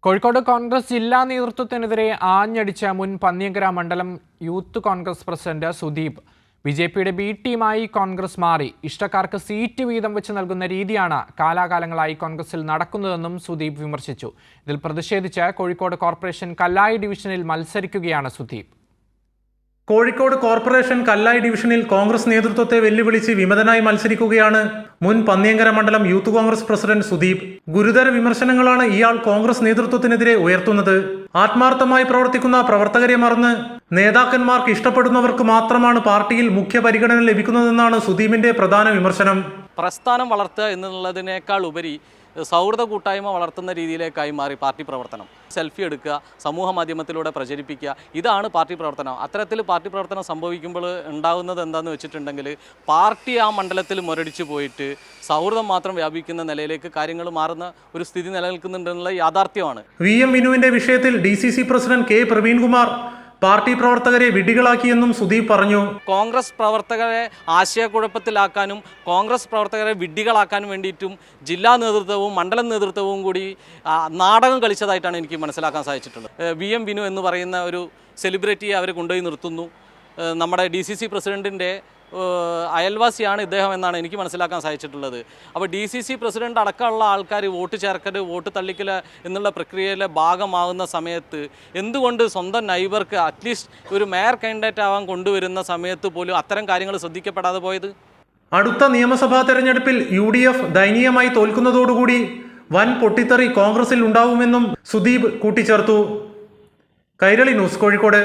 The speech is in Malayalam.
കോഴിക്കോട് കോൺഗ്രസ് ജില്ലാ നേതൃത്വത്തിനെതിരെ ആഞ്ഞടിച്ച മുൻ പന്നിയങ്കര മണ്ഡലം യൂത്ത് കോൺഗ്രസ് പ്രസിഡന്റ് സുദീപ്. ബിജെപിയുടെ ബി ടീമായി കോൺഗ്രസ് മാറി. ഇഷ്ടക്കാർക്ക് സീറ്റ് വീതം വെച്ച് നൽകുന്ന രീതിയാണ് കാലാകാലങ്ങളായി കോൺഗ്രസിൽ നടക്കുന്നതെന്നും സുദീപ് വിമർശിച്ചു. ഇതിൽ പ്രതിഷേധിച്ച് കോഴിക്കോട് കോർപ്പറേഷൻ കല്ലായി ഡിവിഷനിൽ മത്സരിക്കുകയാണ് സുദീപ്. കോഴിക്കോട് കോർപ്പറേഷൻ കല്ലായി ഡിവിഷനിൽ കോൺഗ്രസ് നേതൃത്വത്തെ വെല്ലുവിളിച്ച് വിമതനായി മത്സരിക്കുകയാണ് മുൻ പന്നിയങ്കര മണ്ഡലം യൂത്ത് കോൺഗ്രസ് പ്രസിഡന്റ് സുദീപ്. ഗുരുതര വിമർശനങ്ങളാണ് ഇയാൾ കോൺഗ്രസ് നേതൃത്വത്തിനെതിരെ ഉയർത്തുന്നത്. ആത്മാർത്ഥമായി പ്രവർത്തിക്കുന്ന പ്രവർത്തകരെ മറന്ന് നേതാക്കന്മാർക്ക് ഇഷ്ടപ്പെടുന്നവർക്ക് മാത്രമാണ് പാർട്ടിയിൽ മുഖ്യ പരിഗണന ലഭിക്കുന്നതെന്നാണ് സുദീപിന്റെ പ്രധാന വിമർശനം. പ്രസ്ഥാനം വളർത്തുക എന്നുള്ളതിനേക്കാൾ ഉപരി സൗഹൃദ കൂട്ടായ്മ വളർത്തുന്ന രീതിയിലേക്കായി മാറി പാർട്ടി പ്രവർത്തനം. സെൽഫി എടുക്കുക, സമൂഹ മാധ്യമത്തിലൂടെ പ്രചരിപ്പിക്കുക, ഇതാണ് പാർട്ടി പ്രവർത്തനം. അത്തരത്തിൽ പാർട്ടി പ്രവർത്തനം സംഭവിക്കുമ്പോൾ ഉണ്ടാകുന്നത് എന്താണെന്ന് വെച്ചിട്ടുണ്ടെങ്കിൽ പാർട്ടി ആ മണ്ഡലത്തിൽ മുരടിച്ചു പോയിട്ട് സൗഹൃദം മാത്രം വ്യാപിക്കുന്ന നിലയിലേക്ക് കാര്യങ്ങൾ മാറുന്ന ഒരു സ്ഥിതി നിലനിൽക്കുന്നുണ്ടെന്നുള്ള യാഥാർത്ഥ്യമാണ്. VM വിനുവിന്റെ വിഷയത്തിൽ DCC പ്രസിഡന്റ് K പ്രവീൺകുമാർ പാർട്ടി പ്രവർത്തകരെ വിഡ്ഢികളാക്കിയെന്നും സുദീപ് പറഞ്ഞു. കോൺഗ്രസ് പ്രവർത്തകരെ ആശയക്കുഴപ്പത്തിലാക്കാനും കോൺഗ്രസ് പ്രവർത്തകരെ വിഡ്ഢികളാക്കാനും വേണ്ടിയിട്ടും ജില്ലാ നേതൃത്വവും മണ്ഡലം നേതൃത്വവും കൂടി നാടകം കളിച്ചതായിട്ടാണ് എനിക്ക് മനസ്സിലാക്കാൻ സാധിച്ചിട്ടുള്ളത്. VM വിനു എന്ന് പറയുന്ന ഒരു സെലിബ്രിറ്റിയെ അവർ കൊണ്ടുപോയി നിർത്തുന്നു. നമ്മുടെ DCC പ്രസിഡന്റിൻ്റെ അയൽവാസിയാണ് ഇദ്ദേഹം എന്നാണ് എനിക്ക് മനസ്സിലാക്കാൻ സാധിച്ചിട്ടുള്ളത്. അപ്പോൾ DCC പ്രസിഡന്റ് അടക്കമുള്ള ആൾക്കാർ വോട്ട് ചേർക്കൽ, വോട്ട് തള്ളിക്കൽ എന്നുള്ള പ്രക്രിയയിലെ ഭാഗമാകുന്ന സമയത്ത് എന്തുകൊണ്ട് സ്വന്തം നൈബർക്ക് അറ്റ്ലീസ്റ്റ് ഒരു മേയർ കാൻഡിഡേറ്റ് ആവാൻ കൊണ്ടുവരുന്ന സമയത്ത് പോലും അത്തരം കാര്യങ്ങൾ ശ്രദ്ധിക്കപ്പെടാതെ പോയത്? അടുത്ത നിയമസഭാ തെരഞ്ഞെടുപ്പിൽ UDF ദയനീയമായി തോൽക്കുന്നതോടുകൂടി വൻ പൊട്ടിത്തെറി കോൺഗ്രസിൽ ഉണ്ടാവുമെന്നും സുദീപ് കൂട്ടിച്ചേർത്തു. കൈരളി ന്യൂസ്, കോഴിക്കോട്.